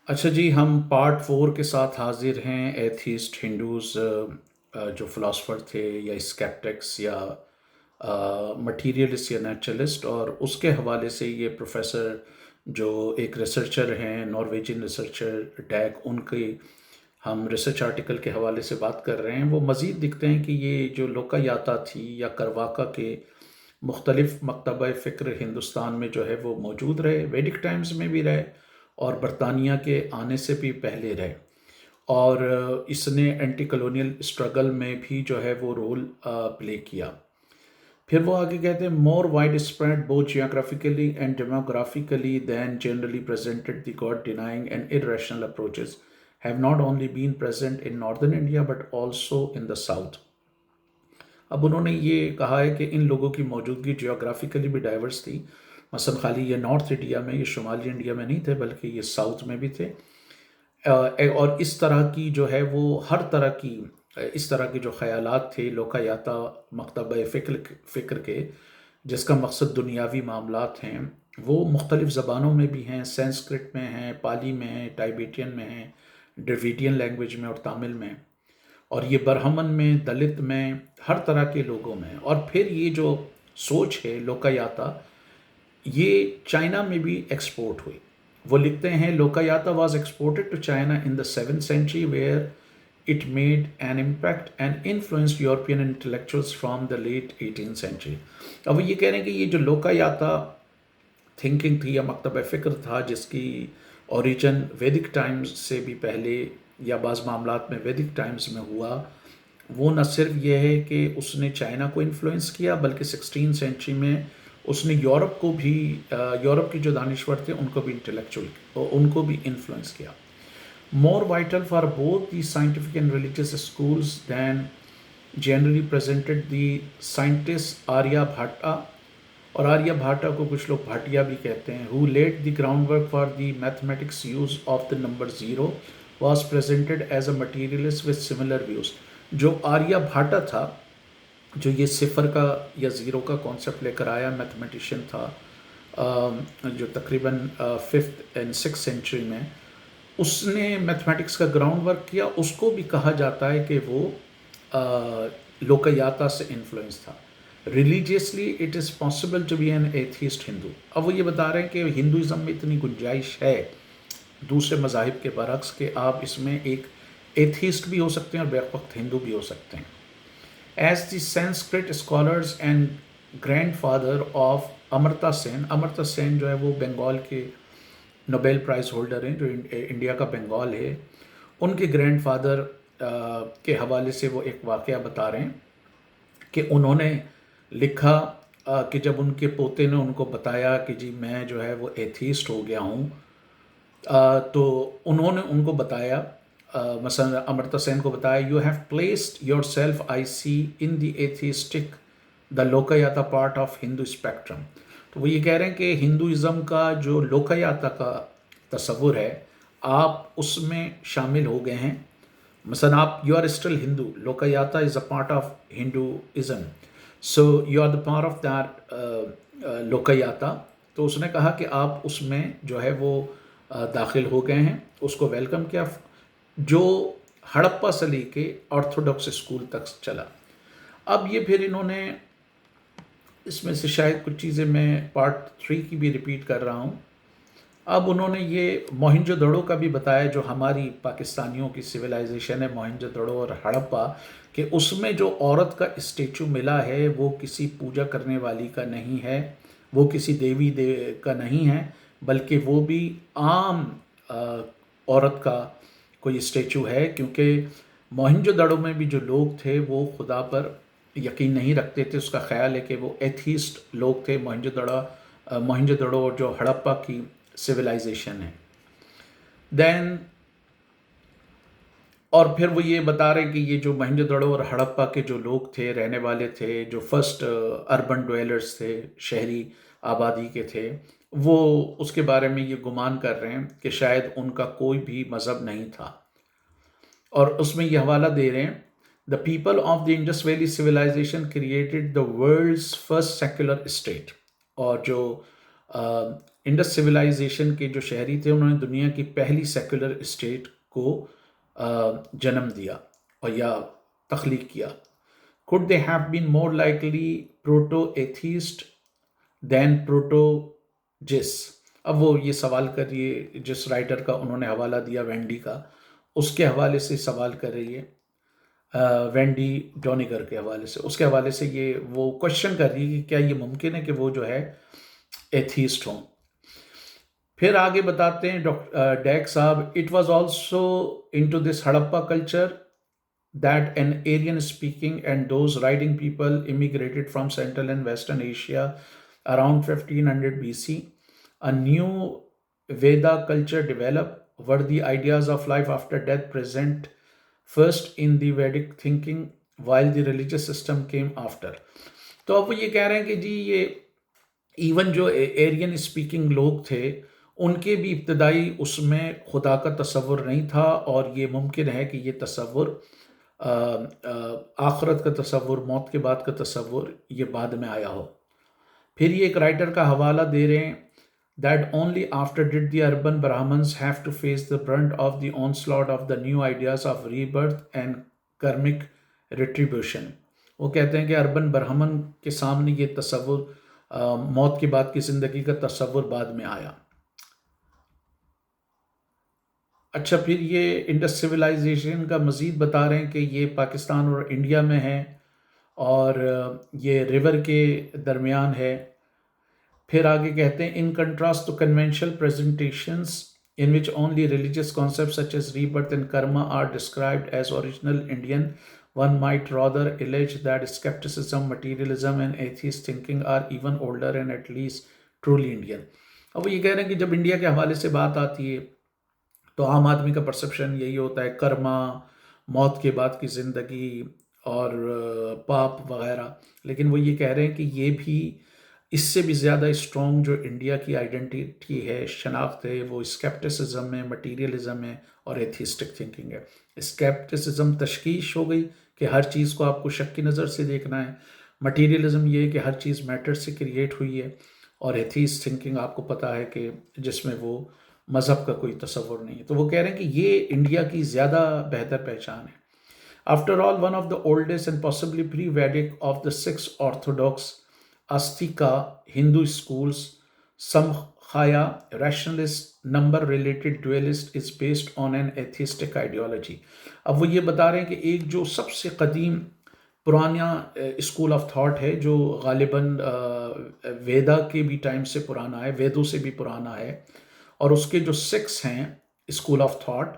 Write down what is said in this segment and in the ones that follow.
اچھا جی، ہم پارٹ 4 کے ساتھ حاضر ہیں ایتھیسٹ ہندوز جو فلاسفر تھے یا اسکیپٹکس یا مٹیریلسٹ یا نیچرلسٹ، اور اس کے حوالے سے یہ پروفیسر جو ایک ریسرچر ہیں، نارویجین ریسرچر ڈیک، ان کے ہم ریسرچ آرٹیکل کے حوالے سے بات کر رہے ہیں۔ وہ مزید دکھتے ہیں کہ یہ جو لوکا یاتا تھی یا کرواکا کے مختلف مکتبہ فکر ہندوستان میں جو ہے وہ موجود رہے، ویدک ٹائمز میں بھی رہے اور برطانیہ کے آنے سے بھی پہلے رہے، اور اس نے اینٹی کلونیل اسٹرگل میں بھی جو ہے وہ رول پلے کیا۔ پھر وہ آگے کہتے ہیں more widespread both geographically and demographically then generally presented the god denying and irrational approaches have not only been present in northern India but also in the south۔ اب انہوں نے یہ کہا ہے کہ ان لوگوں کی موجودگی جیوگرافیکلی بھی ڈائیورس تھی، مثلا خالی یہ نارتھ انڈیا میں، یہ شمالی انڈیا میں نہیں تھے بلکہ یہ ساؤتھ میں بھی تھے۔ اور اس طرح کی جو ہے وہ ہر طرح کی اس طرح کے جو خیالات تھے لوکا یاتا مکتبہ فکر کے، جس کا مقصد دنیاوی معاملات ہیں، وہ مختلف زبانوں میں بھی ہیں، سینسکرٹ میں ہیں، پالی میں ہیں، ٹائبیٹین میں ہیں، ڈریویڈین لینگویج میں اور تامل میں، اور یہ برہمن میں، دلت میں، ہر طرح کے لوگوں میں۔ اور پھر یہ جو سوچ ہے لوکا یاتا، یہ چائنا میں بھی ایکسپورٹ ہوئی۔ وہ لکھتے ہیں Lokayata was exported to China in the 7th century where it made an impact and influenced European intellectuals from the late 18th century۔ اب وہ یہ کہہ رہے ہیں کہ یہ جو لوکا یاتا تھنکنگ تھی یا مکتبہ فکر تھا، جس کی اوریجن ویدک ٹائمز سے بھی پہلے یا بعض معاملات میں ویدک ٹائمز میں ہوا، وہ نہ صرف یہ ہے کہ اس نے چائنا کو انفلوئنس کیا بلکہ 16th century میں اس نے یورپ کو بھی یورپ کے جو دانشور تھے ان کو بھی ان کو بھی انفلوئنس کیا۔ More vital for both the scientific and religious schools then generally presented the scientist Aryabhata, اور آریہ بھاٹا کو کچھ لوگ بھاٹیا بھی کہتے ہیں، who laid the groundwork for the mathematics use of the number zero was presented as a materialist with similar views۔ جو آریہ بھاٹا تھا، جو یہ صفر کا یا زیرو کا کانسیپٹ لے کر آیا، میتھمیٹیشین تھا، جو تقریباً 5th and 6th century میں، اس نے میتھمیٹکس کا گراؤنڈ ورک کیا۔ اس کو بھی کہا جاتا ہے کہ وہ لوکا یاتا سے انفلوئنس تھا۔ Religiously it is possible to be an atheist Hindu. اب وہ یہ بتا رہے ہیں کہ ہندوازم میں اتنی گنجائش ہے دوسرے مذاہب کے برعکس کہ آپ اس میں ایک ایتھیسٹ بھی ہو سکتے ہیں اور بیک وقت ہندو بھی ہو سکتے ہیں۔ As the Sanskrit scholars and grandfather of Amartya Sen, Amartya Sen جو ہے وہ بنگال کے نوبیل پرائز ہولڈر ہیں، جو انڈیا کا بنگال ہے، ان کے گرینڈ فادر کے حوالے سے وہ ایک واقعہ بتا رہے ہیں کہ انہوں نے لکھا کہ جب ان کے پوتے نے ان کو بتایا کہ جی میں جو ہے وہ ایتھیسٹ ہو گیا ہوں، تو انہوں نے ان کو بتایا، مثلا امرتا سین کو بتایا، you have placed yourself I see in the atheistic the Lokayata part of Hindu spectrum. تو وہ یہ کہہ رہے ہیں کہ ہندوازم کا جو لوکا یاتا کا تصور ہے، آپ اس میں شامل ہو گئے ہیں۔ مثلا آپ you are still Hindu, Lokayata is a part of Hinduism, so you are the part of that Lokayata. تو اس نے کہا کہ آپ اس میں جو ہے وہ داخل ہو گئے ہیں، اس کو ویلکم کیا، جو ہڑپا سے لے کے آرتھوڈاکس اسکول تک چلا۔ اب یہ پھر انہوں نے اس میں سے شاید کچھ چیزیں میں پارٹ 3 کی بھی ریپیٹ کر رہا ہوں۔ اب انہوں نے یہ موہنجو دڑو کا بھی بتایا، جو ہماری پاکستانیوں کی سویلائزیشن ہے، موہنجو دڑو اور ہڑپا، کہ اس میں جو عورت کا اسٹیچو ملا ہے وہ کسی پوجا کرنے والی کا نہیں ہے، وہ کسی دیوی کا نہیں ہے، بلکہ وہ بھی عام عورت کا کوئی اسٹیچو ہے، کیونکہ موہنجو دڑو میں بھی جو لوگ تھے وہ خدا پر یقین نہیں رکھتے تھے۔ اس کا خیال ہے کہ وہ ایتھیسٹ لوگ تھے، موہنجو دڑو اور جو ہڑپا کی سویلائزیشن ہے۔ دین اور پھر وہ یہ بتا رہے ہیں کہ یہ جو موہنجو دڑو اور ہڑپا کے جو لوگ تھے، رہنے والے تھے، جو فرسٹ اربن ڈویلرز تھے، شہری آبادی کے تھے، وہ اس کے بارے میں یہ گمان کر رہے ہیں کہ شاید ان کا کوئی بھی مذہب نہیں تھا، اور اس میں یہ حوالہ دے رہے ہیں The people of the Indus Valley civilization created the world's first secular state۔ اور جو انڈس سویلائزیشن کے جو شہری تھے انہوں نے دنیا کی پہلی سیکولر اسٹیٹ کو جنم دیا اور یا تخلیق کیا. Could they have been more likely proto-atheist than proto-gis؟ اب وہ یہ سوال کر رہی ہے، جس رائٹر کا انہوں نے حوالہ دیا وینڈی کا، اس کے حوالے سے سوال کر رہی ہے، وینڈی ڈونیگر کے حوالے سے، اس کے حوالے سے یہ وہ کوشچن کر رہی ہے کہ کیا یہ ممکن ہے کہ وہ جو ہے ایتھیسٹ ہوں. پھر آگے بتاتے ہیں ڈیک صاحب، it was also in to this Harappa culture that an Aryan speaking and those writing people immigrated from Central and Western Asia around 1500 BC. A new Veda culture developed. Were the ideas of life after death present first in the Vedic thinking while the religious system came after؟ تو اب وہ یہ کہہ رہے ہیں کہ جی یہ even جو ایرین اسپیکنگ لوگ تھے ان کے بھی ابتدائی اس میں خدا کا تصور نہیں تھا، اور یہ ممکن ہے کہ یہ تصور آخرت کا تصور، موت کے بعد کا تصور، یہ بعد میں آیا ہو. پھر یہ ایک رائٹر کا حوالہ دے رہے ہیں، that only after did the urban Brahmins have to face the brunt of the onslaught of the new ideas of rebirth and karmic retribution. وہ کہتے ہیں کہ اربن برہمن کے سامنے یہ تصور، موت کے بعد کی زندگی کا تصور بعد میں آیا. اچھا، پھر یہ انڈس سویلائزیشن کا مزید بتا رہے ہیں کہ یہ پاکستان اور انڈیا میں ہے اور یہ ریور کے درمیان ہے. پھر آگے کہتے ہیں in contrast to conventional presentations in which only religious concepts such as rebirth and karma are described as original Indian, one might rather allege that skepticism, materialism and atheist thinking are even older and at least truly Indian. اب وہ یہ کہہ رہے ہیں کہ جب India کے حوالے سے بات آتی ہے تو عام آدمی کا پرسپشن یہی ہوتا ہے، کرما، موت کے بعد کی زندگی اور پاپ وغیرہ، لیکن وہ یہ کہہ رہے ہیں کہ یہ بھی اس سے بھی زیادہ اسٹرانگ جو انڈیا کی آئیڈینٹی ہے، شناخت ہے، وہ اسکیپٹسزم ہے، مٹیریلزم ہے اور ایتھیسٹک تھنکنگ ہے. اسکیپٹسزم تشخیص ہو گئی کہ ہر چیز کو آپ کو شک کی نظر سے دیکھنا ہے، مٹیریلزم یہ ہے کہ ہر چیز میٹر سے کریٹ ہوئی ہے، اور ایتھیسٹ تھنکنگ آپ کو پتہ ہے کہ جس میں وہ مذہب کا کوئی تصور نہیں ہے. تو وہ کہہ رہے ہیں کہ یہ انڈیا کی زیادہ بہتر پہچان ہے. After all one of the oldest and possibly pre Vedic of the 6 orthodox astika Hindu schools Samkhya rationalist number related dualist is based on an atheistic ideology. اب وہ یہ بتا رہے ہیں کہ ایک جو سب سے قدیم پرانا اسکول آف تھاٹ ہے جو غالباً ویدا کے بھی ٹائم سے پرانا ہے، ویدوں سے بھی پرانا ہے، اور اس کے جو 6 ہیں اسکول آف تھاٹ،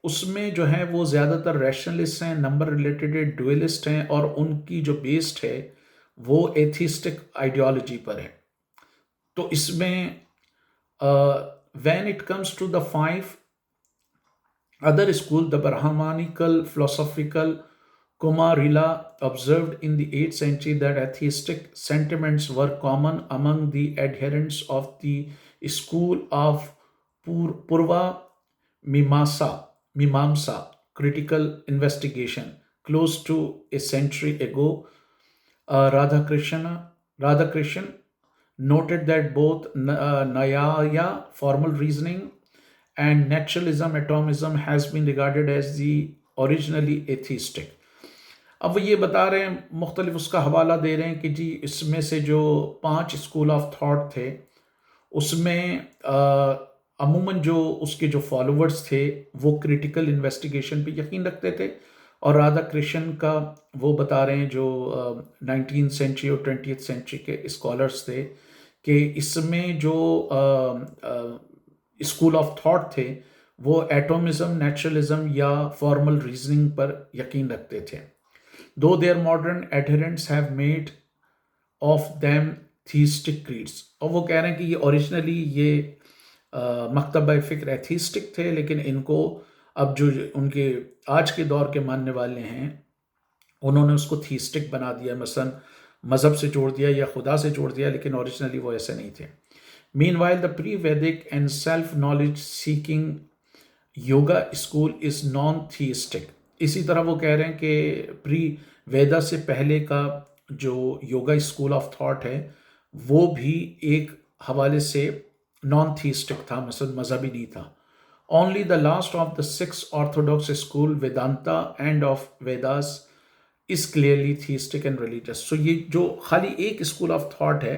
اس میں جو ہیں وہ زیادہ تر ریشنلسٹ ہیں، نمبر ریلیٹڈ ڈویلسٹ ہیں، اور ان کی جو بیسڈ ہے وہ ایتھیسٹک آئیڈیالوجی پر ہے. تو اس میں when it comes to the 5 other schools, the Brahmanical, philosophical, Kumarila observed in the 8th century that atheistic sentiments were common among the adherents of the school of Purva Mimamsa, critical investigation. Close to a century ago, Radhakrishnan noted that both Nyaya, formal reasoning, and naturalism, atomism, has been regarded as the originally atheistic. اب وہ یہ بتا رہے ہیں، مختلف اس کا حوالہ دے رہے ہیں کہ جی اس میں سے جو 5 اسکول آف تھاٹ تھے اس میں عموماً جو اس کے جو فالوورز تھے وہ کریٹیکل انویسٹیگیشن پہ یقین رکھتے تھے، اور رادھا کرشن کا وہ بتا رہے ہیں جو 19th سینچری اور 20th سینچری کے اسکالرز تھے کہ اس میں جو اسکول آف تھاٹ تھے وہ ایٹومزم، نیچرلزم یا فارمل ریزننگ پر یقین رکھتے تھے. Though their modern adherents have made of them theistic creeds. اور وہ کہہ رہے ہیں کہ یہ اوریجنلی یہ مکتبہ فکر ایتھیسٹک تھے، لیکن ان کو اب جو ان کے آج کے دور کے ماننے والے ہیں انہوں نے اس کو تھیسٹک بنا دیا، مثلا مذہب سے جوڑ دیا یا خدا سے جوڑ دیا، لیکن اوریجنلی وہ ایسے نہیں تھے. Meanwhile, the pre-Vedic and self-knowledge seeking yoga school is non-theistic. اسی طرح وہ کہہ رہے ہیں کہ پری ویدا سے پہلے کا جو یوگا اسکول آف تھاٹ ہے وہ بھی ایک حوالے سے نان تھیسٹک تھا، مثلا مذہبی نہیں تھا. Only the last of the 6 orthodox school Vedanta and of Vedas is clearly theistic and religious. سو یہ جو خالی ایک اسکول آف تھاٹ ہے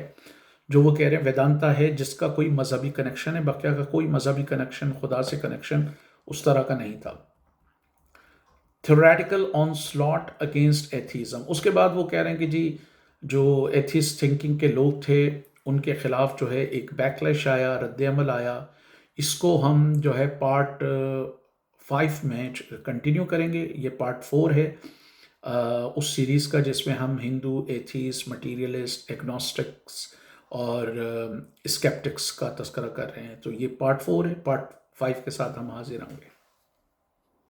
جو وہ کہہ رہے ہیں ویدانتا ہے، جس کا کوئی مذہبی کنیکشن ہے، بقیہ کا کوئی مذہبی کنیکشن، خدا سے کنیکشن اس طرح کا نہیں تھا. تھیوریٹیکل آن سلاٹ اگینسٹ ایتھیزم. اس کے بعد وہ کہہ رہے ہیں کہ جی جو ایتھیس تھنکنگ کے لوگ تھے ان کے خلاف جو ہے ایک بیکلیش آیا، رد عمل آیا. اس کو ہم جو ہے پارٹ 5 میں کنٹینیو کریں گے. یہ پارٹ 4 ہے اس سیریز کا، جس میں ہم ہندو، ایتھیس، مٹیریلسٹ، ایگنوسٹکس اور اسکیپٹکس کا تذکرہ کر رہے ہیں. تو یہ پارٹ 4 ہے. پارٹ 5 کے ساتھ ہم حاضر ہوں گے.